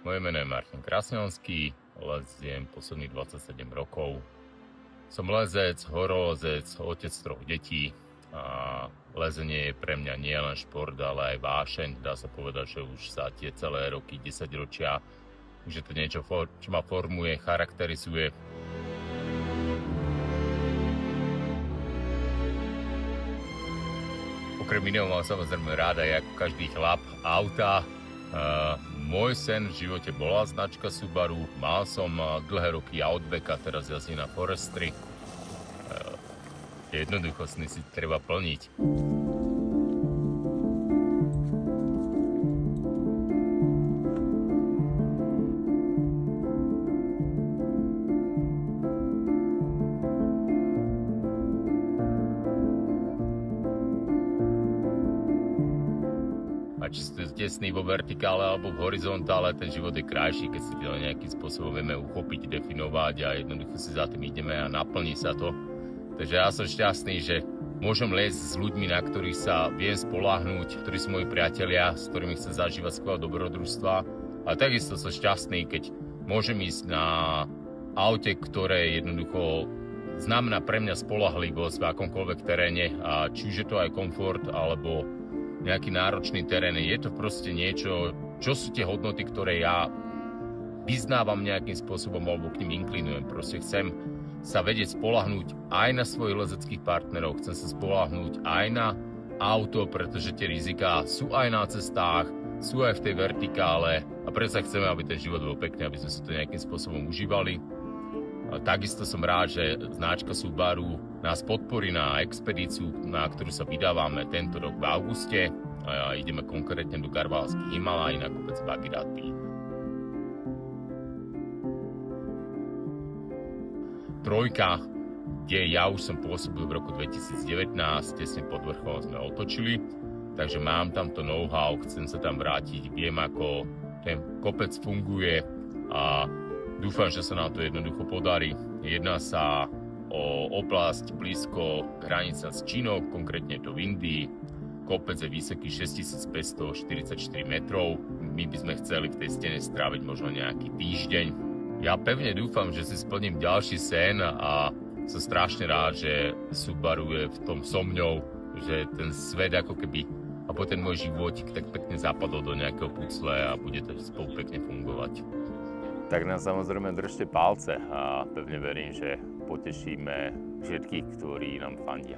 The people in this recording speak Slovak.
Moje meno je Martin Krasňanský, leziem posledných 27 rokov. Som lezec, horolezec, otec 3 detí a lezenie je pre mňa nielen šport, ale aj vášeň. Dá sa povedať, že už za tie celé roky, 10 ročia, už je to niečo, čo ma formuje, charakterizuje. Okrem iného mám samozrejme rád aj ako každý chlap auta. Môj sen v živote bola značka Subaru, mal som dlhé roky Outback a teraz jazdím na Forestry. Jednoducho sny si treba plniť. A či ste sny vo vertikále alebo v horizontále, ten život je krajší, keď si to nejakým spôsobom vieme uchopiť, definovať a jednoducho si za tým ideme a naplní sa to. Takže ja som šťastný, že môžem liesť s ľuďmi, na ktorých sa viem spoľahnúť, ktorí sú moji priatelia, s ktorými chcem zažívať skvelé dobrodružstva. A takisto som šťastný, keď môžem ísť na aute, ktoré jednoducho znamená pre mňa spoľahlivosť v akomkoľvek teréne, a či už je to aj komfort alebo nejaký náročný terén. Je to proste niečo, čo sú tie hodnoty, ktoré ja vyznávam nejakým spôsobom alebo k nim inklinujem. Proste chcem sa vedieť spoľahnúť aj na svojich lezeckých partnerov, chcem sa spoľahnúť aj na auto, pretože tie riziká sú aj na cestách, sú aj v tej vertikále a predsa chceme, aby ten život bol pekný, aby sme si to nejakým spôsobom užívali. A takisto som rád, že značka Subaru nás podporí na expedíciu, na ktorú sa vydávame tento rok v auguste. A ideme konkrétne do Karvalských Himalají na kopec Bhagirathi. Trojka, kde ja už som pôsobil v roku 2019, tesne pod vrcholom sme otočili, takže mám tam to know-how, chcem sa tam vrátiť, viem, ako ten kopec funguje a dúfam, že sa nám to jednoducho podarí. Jedná sa o oblasť blízko hranica s Čínou, konkrétne to v Indii. Kopec je vysoký 6544 metrov. My by sme chceli v tej stene stráviť možno nejaký týždeň. Ja pevne dúfam, že si splním ďalší sen a som strašne rád, že Subaru je v tom so mňou, že ten svet ako keby a ten môj životík tak pekne zapadol do nejakého pucle a bude to spolu pekne fungovať. Tak nám samozrejme držte palce a pevne verím, že potešíme všetkých, ktorí nám fandia.